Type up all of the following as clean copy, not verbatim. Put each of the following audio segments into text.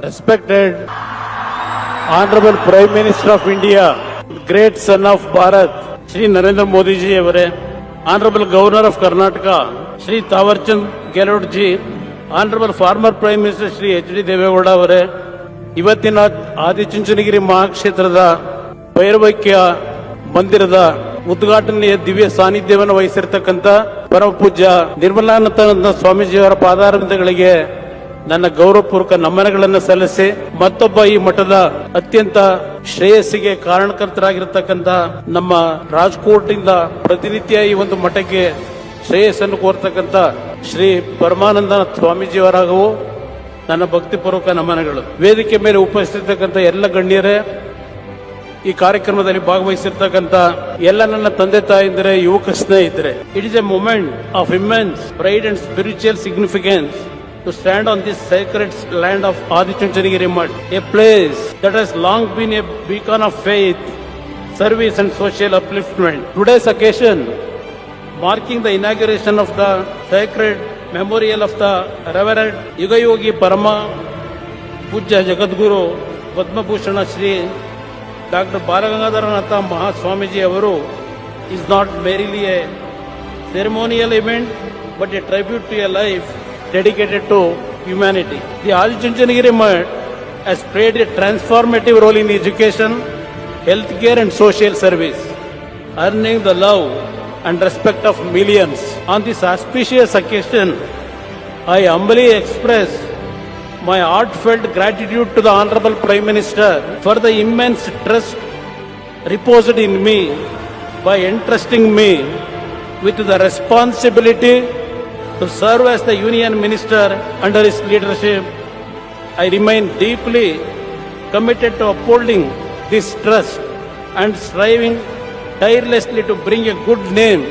Respected Honorable Prime Minister of India, great son of Bharat, Shri Narendra Modi ji avare, Honorable Governor of Karnataka, Shri Tawarchand Gehlot ji, Honorable former Prime Minister Shri H.D. Devegowda ಅವರೇ, ಇವತ್ತಿನ ಆದಿಚುಂಚನಗಿರಿ ಮಹಾಕ್ಷೇತ್ರದ ಭೈರವೈಕ್ಯ ಮಂದಿರದ ಉದ್ಘಾಟನೆಯ ದಿವ್ಯ ಸಾನ್ನಿಧ್ಯವನ್ನು ವಹಿಸಿರ್ತಕ್ಕಂಥ ಪರಮ ಪೂಜ್ಯ ನಿರ್ಮಲಾನಂದ ಸ್ವಾಮೀಜಿಯವರ ಪಾದಾರವಿಂದಗಳಿಗೆ ನನ್ನ ಗೌರವಪೂರ್ವಕ ನಮನಗಳನ್ನು ಸಲ್ಲಿಸಿ, ಮತ್ತೊಬ್ಬ ಈ ಮಠದ ಅತ್ಯಂತ ಶ್ರೇಯಸ್ಸಿಗೆ ಕಾರಣಕರ್ತರಾಗಿರ್ತಕ್ಕಂಥ ನಮ್ಮ ರಾಜ್ಕೋಟ್ ಇಂದ ಪ್ರತಿನಿತ್ಯ ಈ ಒಂದು ಮಠಕ್ಕೆ ಶ್ರೇಯಸ್ಸನ್ನು ಕೋರ್ತಕ್ಕಂಥ ಶ್ರೀ ಪರಮಾನಂದ ಸ್ವಾಮೀಜಿಯವರಾಗೂ ನನ್ನ ಭಕ್ತಿಪೂರ್ವಕ ನಮನಗಳು. ವೇದಿಕೆ ಮೇಲೆ ಉಪಸ್ಥಿತಕ್ಕಂಥ ಎಲ್ಲ ಗಣ್ಯರೇ, ಈ ಕಾರ್ಯಕ್ರಮದಲ್ಲಿ ಭಾಗವಹಿಸಿರ್ತಕ್ಕಂಥ ಎಲ್ಲ ನನ್ನ ತಂದೆ ತಾಯಿಂದರೆ, ಯುವಕ ಸ್ನೇಹಿತರೆ, it is a moment of immense pride and spiritual significance to stand on this sacred land of Adichunchanagiri Mutt, a place that has long been a beacon of faith, service and social upliftment. Today's occasion, marking the inauguration of the sacred memorial of the Reverend Yugayogi Parama Pujya Jagadguru Padma Bhushana Shri Dr. Balagangadharanatha Mahaswamiji Avaru is not merely a ceremonial event but a tribute to a life dedicated to humanity. The Adichunchanagiri Mutt has played a transformative role in education, healthcare and social service, earning the love and respect of millions. On this auspicious occasion, I humbly express my heartfelt gratitude to the Honorable Prime Minister for the immense trust reposed in me by entrusting me with the responsibility to serve as the Union Minister under his leadership. I remain deeply committed to upholding this trust and striving tirelessly to bring a good name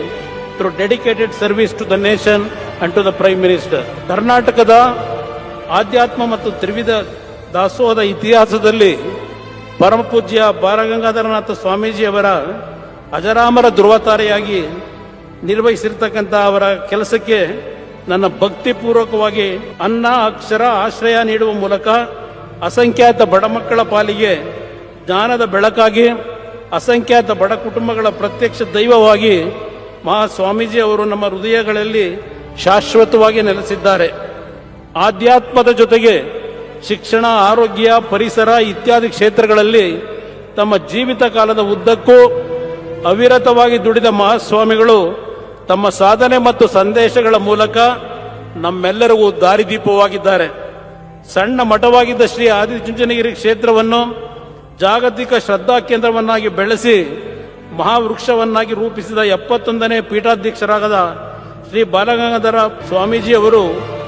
through dedicated service to the nation and to the Prime Minister. ಕರ್ನಾಟಕದ ಆಧ್ಯಾತ್ಮ ಮತ್ತು ತ್ರಿವಿಧ ದಾಸೋಹದ ಇತಿಹಾಸದಲ್ಲಿ ಪರಮಪೂಜ್ಯ ಬಾಲಗಂಗಾಧರನಾಥ ಸ್ವಾಮೀಜಿ ಅವರ ಅಜರಾಮರ ಧ್ರುವತಾರೆಯಾಗಿ ನಿರ್ವಹಿಸಿರ್ತಕ್ಕಂಥ ಅವರ ಕೆಲಸಕ್ಕೆ ನನ್ನ ಭಕ್ತಿಪೂರ್ವಕವಾಗಿ ಅನ್ನ, ಅಕ್ಷರ, ಆಶ್ರಯ ನೀಡುವ ಮೂಲಕ ಅಸಂಖ್ಯಾತ ಬಡ ಮಕ್ಕಳ ಪಾಲಿಗೆ ಜ್ಞಾನದ ಬೆಳಕಾಗಿ, ಅಸಂಖ್ಯಾತ ಬಡ ಕುಟುಂಬಗಳ ಪ್ರತ್ಯಕ್ಷ ದೈವವಾಗಿ ಮಹಾಸ್ವಾಮೀಜಿ ಅವರು ನಮ್ಮ ಹೃದಯಗಳಲ್ಲಿ ಶಾಶ್ವತವಾಗಿ ನೆಲೆಸಿದ್ದಾರೆ. ಆಧ್ಯಾತ್ಮದ ಜೊತೆಗೆ ಶಿಕ್ಷಣ, ಆರೋಗ್ಯ, ಪರಿಸರ ಇತ್ಯಾದಿ ಕ್ಷೇತ್ರಗಳಲ್ಲಿ ತಮ್ಮ ಜೀವಿತ ಕಾಲದ ಉದ್ದಕ್ಕೂ ಅವಿರತವಾಗಿ ದುಡಿದ ಮಹಾಸ್ವಾಮಿಗಳು ತಮ್ಮ ಸಾಧನೆ ಮತ್ತು ಸಂದೇಶಗಳ ಮೂಲಕ ನಮ್ಮೆಲ್ಲರಿಗೂ ದಾರಿದೀಪವಾಗಿದ್ದಾರೆ. ಸಣ್ಣ ಮಠವಾಗಿದ್ದ ಶ್ರೀ ಆದಿಚುಂಚನಗಿರಿ ಕ್ಷೇತ್ರವನ್ನು ಜಾಗತಿಕ ಶ್ರದ್ಧಾ ಕೇಂದ್ರವನ್ನಾಗಿ ಬೆಳೆಸಿ ಮಹಾವೃಕ್ಷವನ್ನಾಗಿ ರೂಪಿಸಿದ 71ನೇ ಪೀಠಾಧ್ಯಕ್ಷರಾದ ಶ್ರೀ ಬಾಲಗಂಗಾಧರ ಸ್ವಾಮೀಜಿ ಅವರು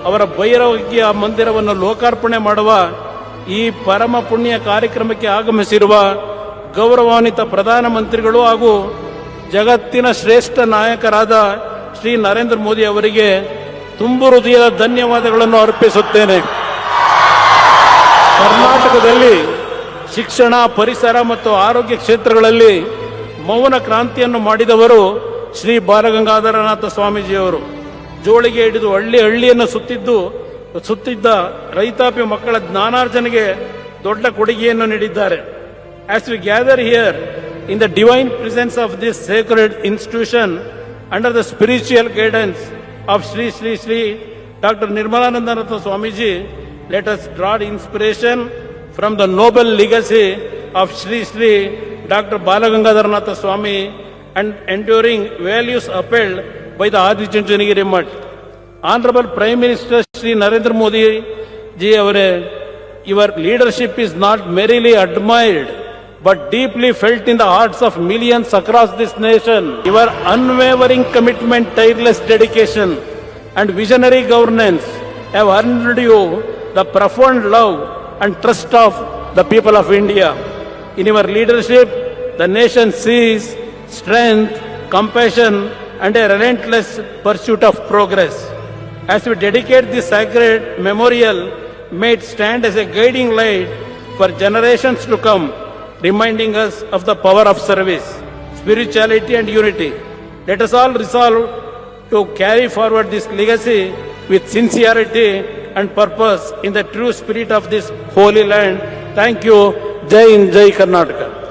ಅವರ ಭೈರವೈಕ್ಯ ಮಂದಿರವನ್ನು ಲೋಕಾರ್ಪಣೆ ಮಾಡುವ ಈ ಪರಮ ಪುಣ್ಯ ಕಾರ್ಯಕ್ರಮಕ್ಕೆ ಆಗಮಿಸಿರುವ ಗೌರವಾನ್ವಿತ ಪ್ರಧಾನಮಂತ್ರಿಗಳು ಹಾಗೂ ಜಗತ್ತಿನ ಶ್ರೇಷ್ಠ ನಾಯಕರಾದ ಶ್ರೀ ನರೇಂದ್ರ ಮೋದಿ ಅವರಿಗೆ ತುಂಬು ಹೃದಯದ ಧನ್ಯವಾದಗಳನ್ನು ಅರ್ಪಿಸುತ್ತೇನೆ. ಕರ್ನಾಟಕದಲ್ಲಿ ಶಿಕ್ಷಣ, ಪರಿಸರ ಮತ್ತು ಆರೋಗ್ಯ ಕ್ಷೇತ್ರಗಳಲ್ಲಿ ಮೌನ ಕ್ರಾಂತಿಯನ್ನು ಮಾಡಿದವರು ಶ್ರೀ ಬಾಲಗಂಗಾಧರನಾಥ ಸ್ವಾಮೀಜಿಯವರು. ಜೋಳಿಗೆ ಹಿಡಿದು ಹಳ್ಳಿ ಹಳ್ಳಿಯನ್ನು ಸುತ್ತಿದ್ದ ರೈತಾಪಿ ಮಕ್ಕಳ ಜ್ಞಾನಾರ್ಜನೆಗೆ ದೊಡ್ಡ ಕೊಡುಗೆಯನ್ನು ನೀಡಿದ್ದಾರೆ. As we gather here in the divine presence of this sacred institution under the spiritual guidance of Sri Dr. Nirmalanandanatha Swamiji, let us draw inspiration from the noble legacy of Sri Dr. Balagangadharanatha Swami and enduring values upheld by the Adichunchanagiri Mutt. Honorable Prime Minister Shri Narendra Modi ji avare, your leadership is not merely admired but deeply felt in the hearts of millions across this nation. Your unwavering commitment, tireless dedication and visionary governance have earned you the profound love and trust of the people of India. In your leadership, the nation sees strength, compassion and a relentless pursuit of progress. As we dedicate this sacred memorial, may it stand as a guiding light for generations to come, reminding us of the power of service, spirituality and unity. Let us all resolve to carry forward this legacy with sincerity and purpose in the true spirit of this holy land. Thank you. Jai Hind, Jai Karnataka.